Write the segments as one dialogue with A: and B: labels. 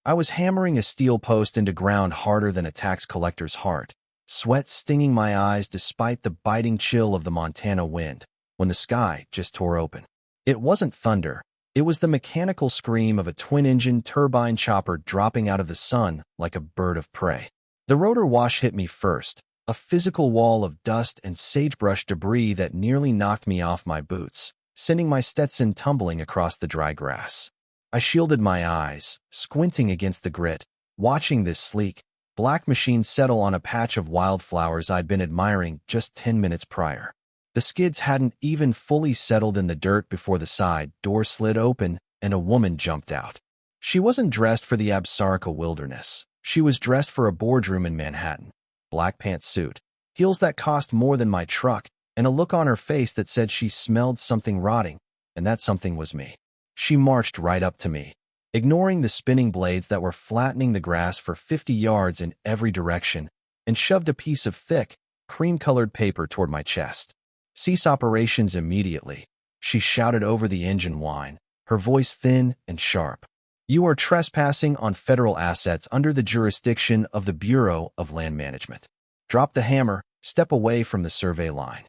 A: I was hammering a steel post into ground harder than a tax collector's heart, sweat stinging my eyes despite the biting chill of the Montana wind, when the sky just tore open. It wasn't thunder. It was the mechanical scream of a twin-engine turbine chopper dropping out of the sun like a bird of prey. The rotor wash hit me first, a physical wall of dust and sagebrush debris that nearly knocked me off my boots, sending my Stetson tumbling across the dry grass. I shielded my eyes, squinting against the grit, watching this sleek, black machine settle on a patch of wildflowers I'd been admiring just 10 minutes prior. The skids hadn't even fully settled in the dirt before the side door slid open and a woman jumped out. She wasn't dressed for the Absarca wilderness. She was dressed for a boardroom in Manhattan. Black pantsuit, heels that cost more than my truck, and a look on her face that said she smelled something rotting, and that something was me. She marched right up to me, ignoring the spinning blades that were flattening the grass for 50 yards in every direction, and shoved a piece of thick, cream-colored paper toward my chest. "Cease operations immediately," she shouted over the engine whine, her voice thin and sharp. "You are trespassing on federal assets under the jurisdiction of the Bureau of Land Management. Drop the hammer, step away from the survey line."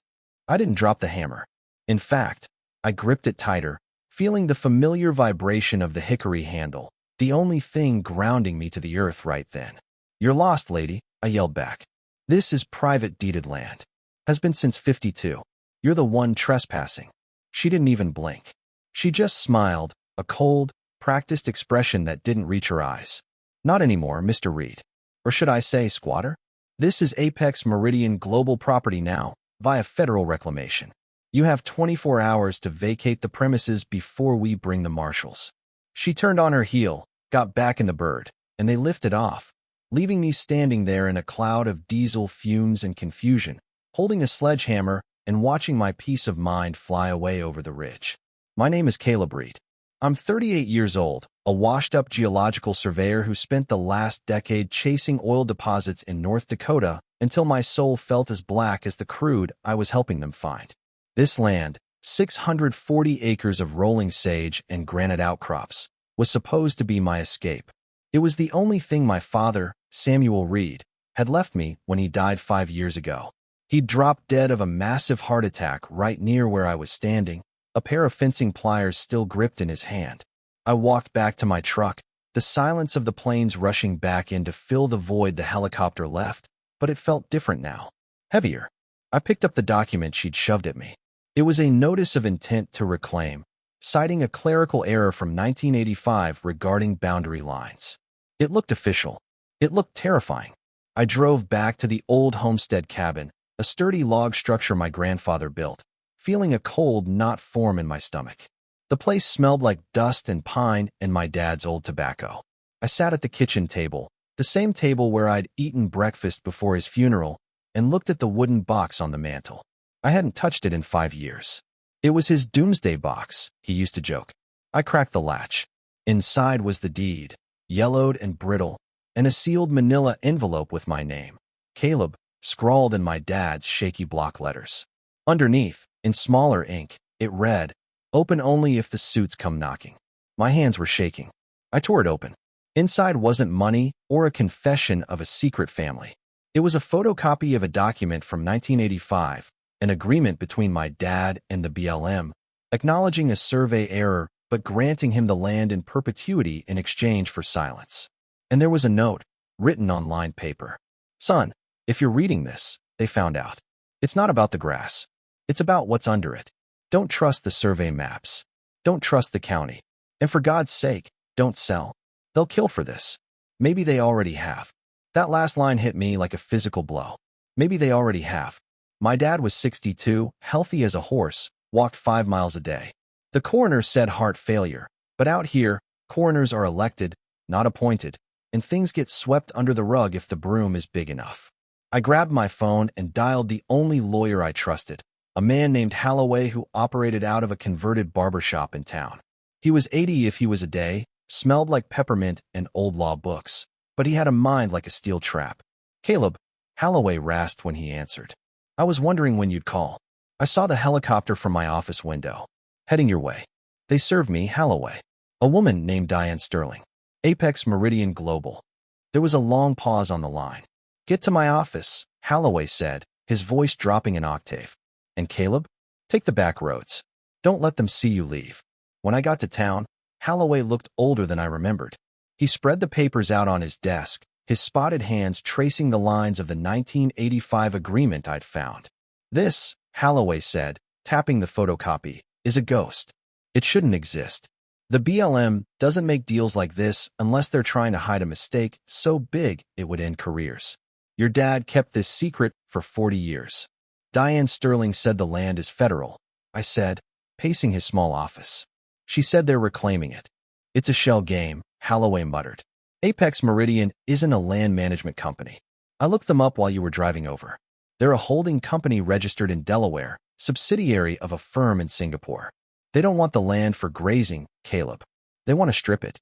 A: I didn't drop the hammer. In fact, I gripped it tighter, feeling the familiar vibration of the hickory handle, the only thing grounding me to the earth right then. "You're lost, lady," I yelled back. "This is private deeded land. Has been since '52. You're the one trespassing." She didn't even blink. She just smiled, a cold, practiced expression that didn't reach her eyes. "Not anymore, Mr. Reed. Or should I say squatter? This is Apex Meridian Global Property now, via federal reclamation. You have 24 hours to vacate the premises before we bring the marshals." She turned on her heel, got back in the bird, and they lifted off, leaving me standing there in a cloud of diesel fumes and confusion, holding a sledgehammer and watching my peace of mind fly away over the ridge. My name is Caleb Reed. I'm 38 years old, a washed-up geological surveyor who spent the last decade chasing oil deposits in North Dakota until my soul felt as black as the crude I was helping them find. This land, 640 acres of rolling sage and granite outcrops, was supposed to be my escape. It was the only thing my father, Samuel Reed, had left me when he died 5 years ago. He'd dropped dead of a massive heart attack right near where I was standing, a pair of fencing pliers still gripped in his hand. I walked back to my truck, the silence of the planes rushing back in to fill the void the helicopter left, but it felt different now. Heavier. I picked up the document she'd shoved at me. It was a notice of intent to reclaim, citing a clerical error from 1985 regarding boundary lines. It looked official. It looked terrifying. I drove back to the old homestead cabin, a sturdy log structure my grandfather built, feeling a cold knot form in my stomach. The place smelled like dust and pine and my dad's old tobacco. I sat at the kitchen table, the same table where I'd eaten breakfast before his funeral, and looked at the wooden box on the mantel. I hadn't touched it in 5 years. It was his doomsday box, he used to joke. I cracked the latch. Inside was the deed, yellowed and brittle, and a sealed manila envelope with my name, Caleb, scrawled in my dad's shaky block letters. Underneath, in smaller ink, it read, "Open only if the suits come knocking." My hands were shaking. I tore it open. Inside wasn't money or a confession of a secret family. It was a photocopy of a document from 1985, an agreement between my dad and the BLM, acknowledging a survey error but granting him the land in perpetuity in exchange for silence. And there was a note, written on lined paper. "Son, if you're reading this," they found out, "it's not about the grass. It's about what's under it. Don't trust the survey maps. Don't trust the county. And for God's sake, don't sell. They'll kill for this. Maybe they already have." That last line hit me like a physical blow. Maybe they already have. My dad was 62, healthy as a horse, walked 5 miles a day. The coroner said heart failure, but out here, coroners are elected, not appointed, and things get swept under the rug if the broom is big enough. I grabbed my phone and dialed the only lawyer I trusted, a man named Holloway who operated out of a converted barbershop in town. He was 80 if he was a day, smelled like peppermint and old law books, but he had a mind like a steel trap. "Caleb," Holloway rasped when he answered. "I was wondering when you'd call. I saw the helicopter from my office window. Heading your way. They served me, Holloway. A woman named Diane Sterling." Apex Meridian Global. There was a long pause on the line. Get to my office, Holloway said, his voice dropping an octave. And Caleb? Take the back roads. Don't let them see you leave. When I got to town, Holloway looked older than I remembered. He spread the papers out on his desk, his spotted hands tracing the lines of the 1985 agreement I'd found. This, Holloway said, tapping the photocopy, is a ghost. It shouldn't exist. The BLM doesn't make deals like this unless they're trying to hide a mistake so big it would end careers. Your dad kept this secret for 40 years. Diane Sterling said the land is federal, I said, pacing his small office. She said they're reclaiming it. It's a shell game, Holloway muttered. Apex Meridian isn't a land management company. I looked them up while you were driving over. They're a holding company registered in Delaware, subsidiary of a firm in Singapore. They don't want the land for grazing, Caleb. They want to strip it.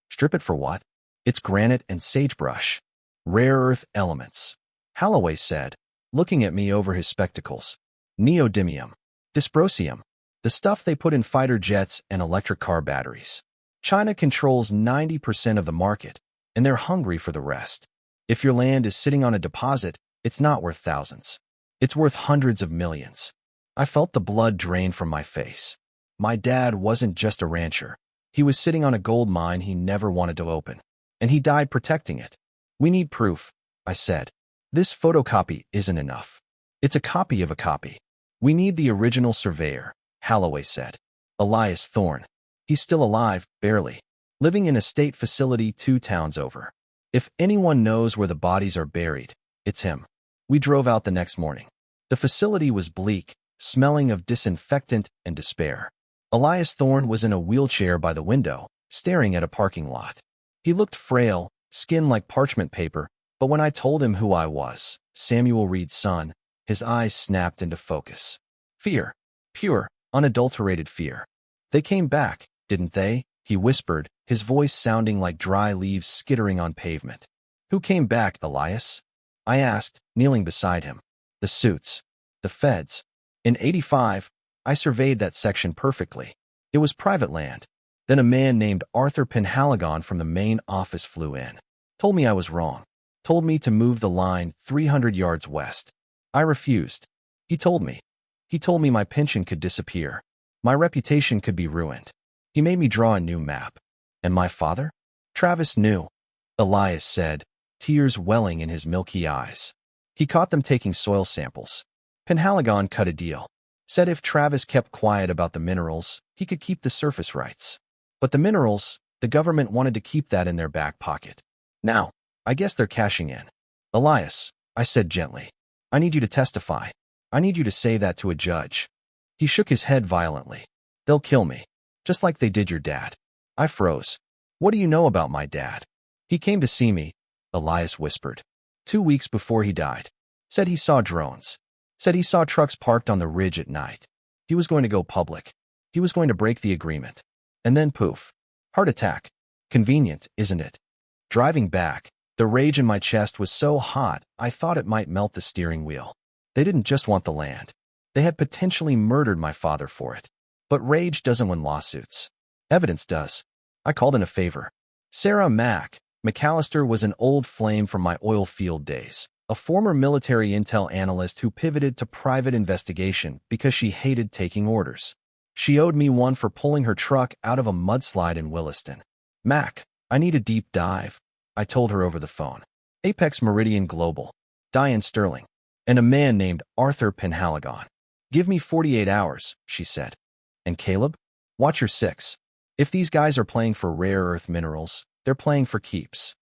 A: Strip it for what? It's granite and sagebrush. Rare earth elements. Holloway said, looking at me over his spectacles. Neodymium. Dysprosium. The stuff they put in fighter jets and electric car batteries. China controls 90% of the market, and they're hungry for the rest. If your land is sitting on a deposit, it's not worth thousands. It's worth hundreds of millions. I felt the blood drain from my face. My dad wasn't just a rancher. He was sitting on a gold mine he never wanted to open, and he died protecting it. We need proof, I said. This photocopy isn't enough. It's a copy of a copy. We need the original surveyor, Holloway said. Elias Thorne. He's still alive, barely, living in a state facility 2 towns over. If anyone knows where the bodies are buried, it's him. We drove out the next morning. The facility was bleak, smelling of disinfectant and despair. Elias Thorne was in a wheelchair by the window, staring at a parking lot. He looked frail, skin like parchment paper, but when I told him who I was, Samuel Reed's son, his eyes snapped into focus. Fear. Pure, unadulterated fear. They came back, didn't they? He whispered, his voice sounding like dry leaves skittering on pavement. Who came back, Elias? I asked, kneeling beside him. The suits. The feds. In '85, I surveyed that section perfectly. It was private land. Then a man named Arthur Penhaligon from the main office flew in. Told me I was wrong. Told me to move the line 300 yards west. I refused. He told me. He told me my pension could disappear. My reputation could be ruined. He made me draw a new map. And my father? Travis knew, Elias said, tears welling in his milky eyes. He caught them taking soil samples. Penhaligon cut a deal. Said if Travis kept quiet about the minerals, he could keep the surface rights. But the minerals, the government wanted to keep that in their back pocket. Now, I guess they're cashing in. Elias, I said gently, I need you to testify. I need you to say that to a judge. He shook his head violently. They'll kill me, just like they did your dad. I froze. What do you know about my dad? He came to see me, Elias whispered. 2 weeks before he died. Said he saw drones. Said he saw trucks parked on the ridge at night. He was going to go public. He was going to break the agreement. And then poof. Heart attack. Convenient, isn't it? Driving back, the rage in my chest was so hot I thought it might melt the steering wheel. They didn't just want the land. They had potentially murdered my father for it. But rage doesn't win lawsuits. Evidence does. I called in a favor. Sarah McAllister was an old flame from my oil field days, a former military intel analyst who pivoted to private investigation because she hated taking orders. She owed me one for pulling her truck out of a mudslide in Williston. Mac, I need a deep dive, I told her over the phone. Apex Meridian Global, Diane Sterling, and a man named Arthur Penhaligon. Give me 48 hours, she said. And Caleb, watch your 6. If these guys are playing for rare earth minerals, they're playing for keeps.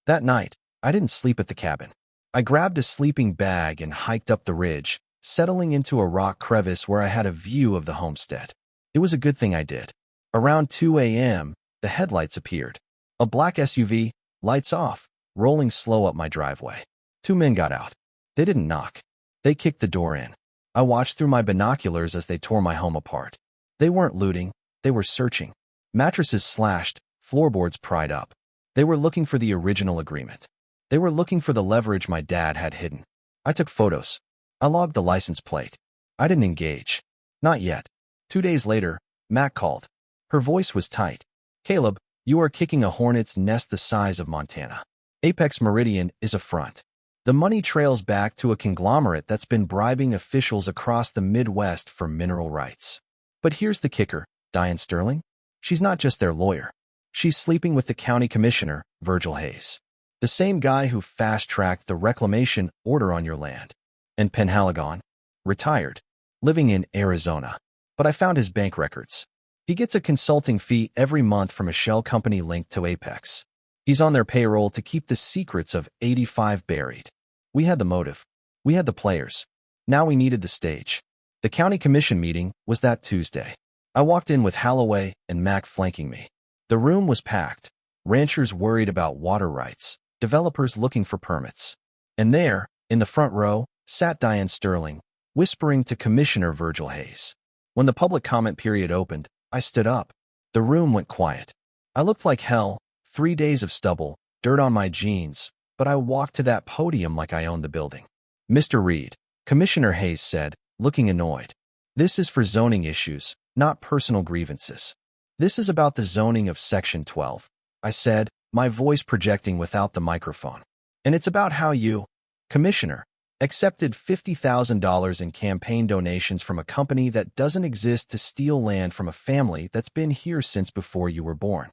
A: That night, I didn't sleep at the cabin. I grabbed a sleeping bag and hiked up the ridge, settling into a rock crevice where I had a view of the homestead. It was a good thing I did. Around 2 a.m., the headlights appeared. A black SUV, lights off, rolling slow up my driveway. 2 men got out. They didn't knock. They kicked the door in. I watched through my binoculars as they tore my home apart. They weren't looting. They were searching. Mattresses slashed, floorboards pried up. They were looking for the original agreement. They were looking for the leverage my dad had hidden. I took photos. I logged the license plate. I didn't engage. Not yet. 2 days later, Mac called. Her voice was tight. Caleb, You are kicking a hornet's nest the size of Montana. Apex Meridian is a front. The money trails back to a conglomerate that's been bribing officials across the Midwest for mineral rights. But here's the kicker, Diane Sterling. She's not just their lawyer. She's sleeping with the county commissioner, Virgil Hayes. The same guy who fast-tracked the reclamation order on your land. And Penhaligon, retired, living in Arizona. But I found his bank records. He gets a consulting fee every month from a shell company linked to Apex. He's on their payroll to keep the secrets of 85 buried. We had the motive. We had the players. Now we needed the stage. The county commission meeting was that Tuesday. I walked in with Holloway and Mac flanking me. The room was packed. Ranchers worried about water rights. Developers looking for permits. And there, in the front row, sat Diane Sterling, whispering to Commissioner Virgil Hayes. When the public comment period opened, I stood up. The room went quiet. I looked like hell, 3 days of stubble, dirt on my jeans, but I walked to that podium like I owned the building. Mr. Reed, Commissioner Hayes said, looking annoyed. This is for zoning issues, not personal grievances. This is about the zoning of Section 12, I said, my voice projecting without the microphone. And it's about how you, Commissioner, accepted $50,000 in campaign donations from a company that doesn't exist to steal land from a family that's been here since before you were born.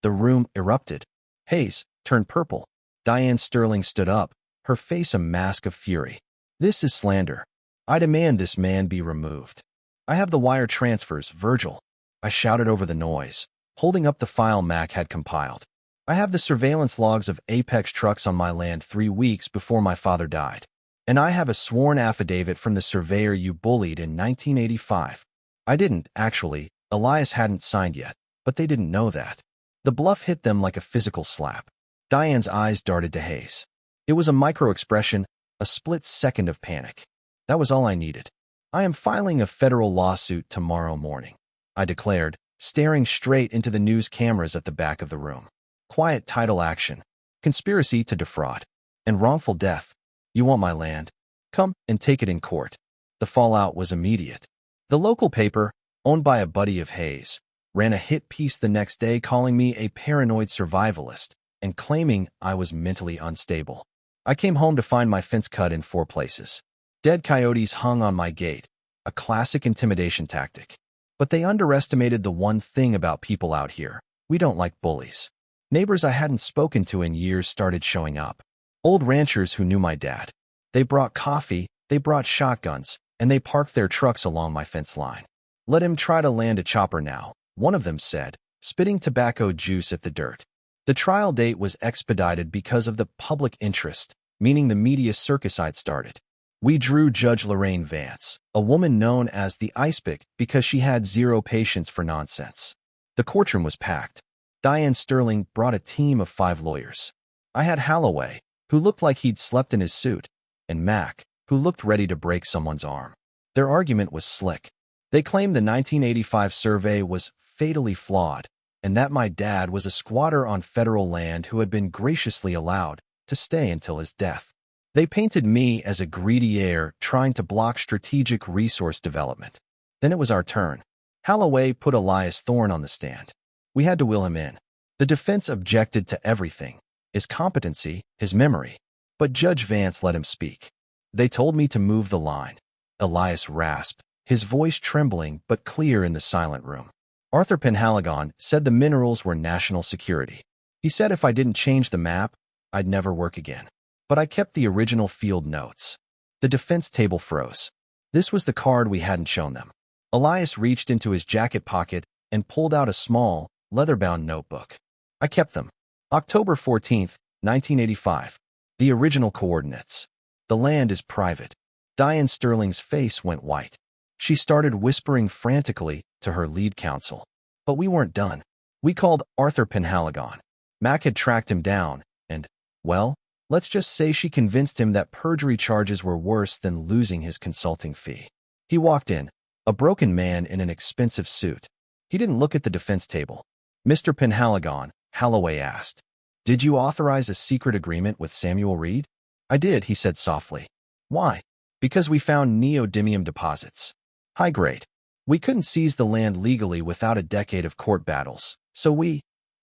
A: The room erupted. Hayes turned purple. Diane Sterling stood up, her face a mask of fury. This is slander. I demand this man be removed. I have the wire transfers, Virgil. I shouted over the noise, holding up the file Mac had compiled. I have the surveillance logs of Apex trucks on my land 3 weeks before my father died. And I have a sworn affidavit from the surveyor you bullied in 1985. I didn't, actually. Elias hadn't signed yet, but they didn't know that. The bluff hit them like a physical slap. Diane's eyes darted to Hayes. It was a micro-expression, a split second of panic. That was all I needed. I am filing a federal lawsuit tomorrow morning, I declared, staring straight into the news cameras at the back of the room. Quiet title action, conspiracy to defraud, and wrongful death. You want my land? Come and take it in court. The fallout was immediate. The local paper, owned by a buddy of Hayes, ran a hit piece the next day calling me a paranoid survivalist and claiming I was mentally unstable. I came home to find my fence cut in 4 places. Dead coyotes hung on my gate, a classic intimidation tactic. But they underestimated the one thing about people out here. We don't like bullies. Neighbors I hadn't spoken to in years started showing up. Old ranchers who knew my dad. They brought coffee, they brought shotguns, and they parked their trucks along my fence line. Let him try to land a chopper now, one of them said, spitting tobacco juice at the dirt. The trial date was expedited because of the public interest, meaning the media circus I'd started. We drew Judge Lorraine Vance, a woman known as the Icepick because she had zero patience for nonsense. The courtroom was packed. Diane Sterling brought a team of 5 lawyers. I had Holloway, who looked like he'd slept in his suit, and Mac, who looked ready to break someone's arm. Their argument was slick. They claimed the 1985 survey was fatally flawed, and that my dad was a squatter on federal land who had been graciously allowed to stay until his death. They painted me as a greedy heir trying to block strategic resource development. Then it was our turn. Holloway put Elias Thorne on the stand. We had to will him in. The defense objected to everything. His competency, his memory. But Judge Vance let him speak. They told me to move the line. Elias rasped, his voice trembling but clear in the silent room. Arthur Penhaligon said the minerals were national security. He said if I didn't change the map, I'd never work again. But I kept the original field notes. The defense table froze. This was the card we hadn't shown them. Elias reached into his jacket pocket and pulled out a small, leather-bound notebook. I kept them. October 14, 1985. The original coordinates. The land is private. Diane Sterling's face went white. She started whispering frantically to her lead counsel. But we weren't done. We called Arthur Penhaligon. Mac had tracked him down, and, well, let's just say she convinced him that perjury charges were worse than losing his consulting fee. He walked in, a broken man in an expensive suit. He didn't look at the defense table. Mr. Penhaligon, Holloway asked, "Did you authorize a secret agreement with Samuel Reed?" "I did," he said softly. "Why?" "Because we found neodymium deposits. High grade. We couldn't seize the land legally without a decade of court battles, so we..."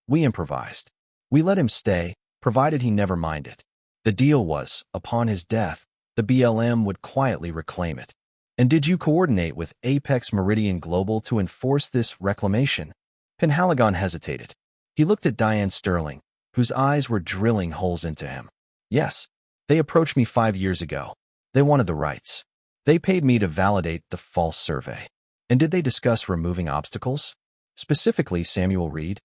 A: We improvised. We let him stay, provided he never minded. The deal was, upon his death, the BLM would quietly reclaim it. And did you coordinate with Apex Meridian Global to enforce this reclamation? Penhaligon hesitated. He looked at Diane Sterling, whose eyes were drilling holes into him. Yes, they approached me 5 years ago. They wanted the rights. They paid me to validate the false survey. And did they discuss removing obstacles? Specifically, Samuel Reed?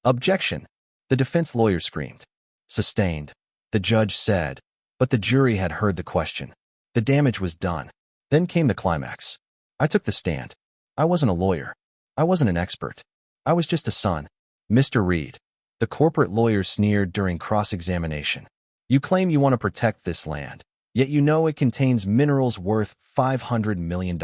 A: Objection. The defense lawyer screamed. Sustained. The judge said, but the jury had heard the question. The damage was done. Then came the climax. I took the stand. I wasn't a lawyer. I wasn't an expert. I was just a son. Mr. Reed. The corporate lawyer sneered during cross-examination. You claim you want to protect this land, yet you know it contains minerals worth $500 million.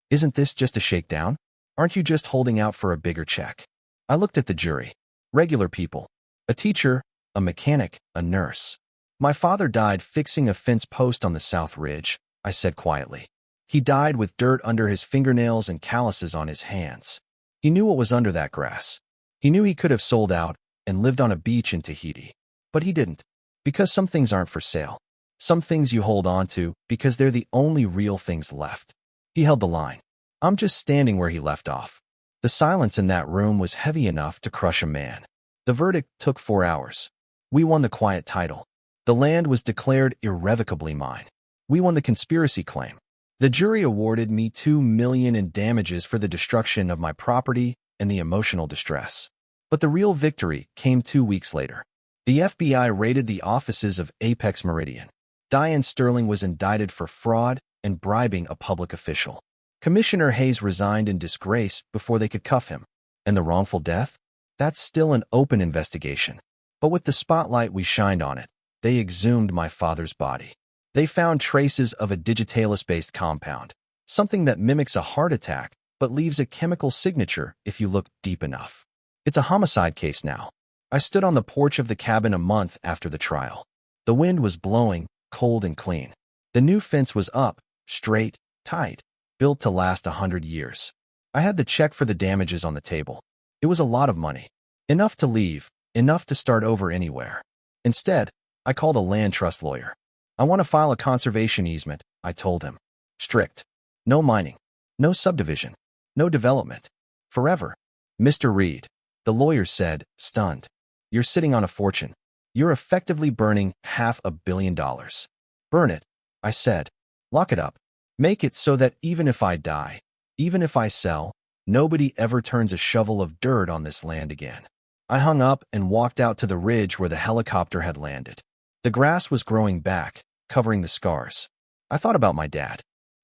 A: Isn't this just a shakedown? Aren't you just holding out for a bigger check? I looked at the jury. Regular people. A teacher, a mechanic, a nurse. My father died fixing a fence post on the South Ridge, I said quietly. He died with dirt under his fingernails and calluses on his hands. He knew what was under that grass. He knew he could have sold out and lived on a beach in Tahiti. But he didn't. Because some things aren't for sale. Some things you hold on to because they're the only real things left. He held the line. I'm just standing where he left off. The silence in that room was heavy enough to crush a man. The verdict took 4 hours. We won the quiet title. The land was declared irrevocably mine. We won the conspiracy claim. The jury awarded me $2 million in damages for the destruction of my property and the emotional distress. But the real victory came 2 weeks later. The FBI raided the offices of Apex Meridian. Diane Sterling was indicted for fraud and bribing a public official. Commissioner Hayes resigned in disgrace before they could cuff him. And the wrongful death? That's still an open investigation. But with the spotlight we shined on it, they exhumed my father's body. They found traces of a digitalis-based compound, something that mimics a heart attack but leaves a chemical signature if you look deep enough. It's a homicide case now. I stood on the porch of the cabin a month after the trial. The wind was blowing, cold and clean. The new fence was up, straight, tight, built to last 100 years. I had the check for the damages on the table. It was a lot of money. Enough to leave, enough to start over anywhere. Instead, I called a land trust lawyer. I want to file a conservation easement, I told him. Strict. No mining. No subdivision. No development. Forever. Mr. Reed, the lawyer said, stunned. You're sitting on a fortune. You're effectively burning $500 million. Burn it, I said. Lock it up. Make it so that even if I die, even if I sell, nobody ever turns a shovel of dirt on this land again. I hung up and walked out to the ridge where the helicopter had landed. The grass was growing back, covering the scars. I thought about my dad.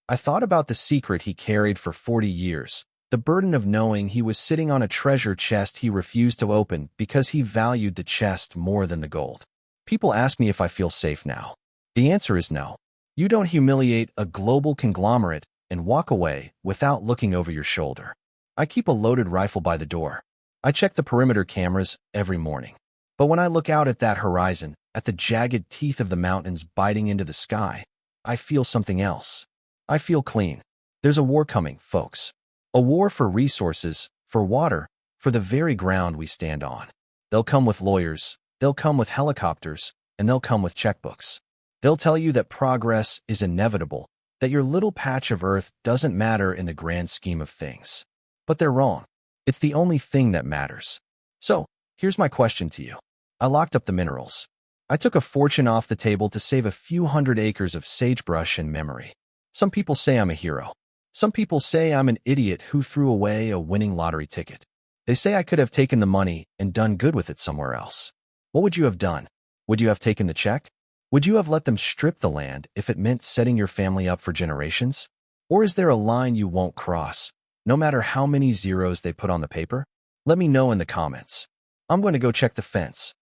A: I thought about the secret he carried for 40 years, the burden of knowing he was sitting on a treasure chest he refused to open because he valued the chest more than the gold. People ask me if I feel safe now. The answer is no. You don't humiliate a global conglomerate and walk away without looking over your shoulder. I keep a loaded rifle by the door. I check the perimeter cameras every morning. But when I look out at that horizon, at the jagged teeth of the mountains biting into the sky, I feel something else. I feel clean. There's a war coming, folks. A war for resources, for water, for the very ground we stand on. They'll come with lawyers, they'll come with helicopters, and they'll come with checkbooks. They'll tell you that progress is inevitable, that your little patch of earth doesn't matter in the grand scheme of things. But they're wrong. It's the only thing that matters. So, here's my question to you. I locked up the minerals. I took a fortune off the table to save a few hundred acres of sagebrush and memory. Some people say I'm a hero. Some people say I'm an idiot who threw away a winning lottery ticket. They say I could have taken the money and done good with it somewhere else. What would you have done? Would you have taken the check? Would you have let them strip the land if it meant setting your family up for generations? Or is there a line you won't cross, no matter how many zeros they put on the paper? Let me know in the comments. I'm going to go check the fence.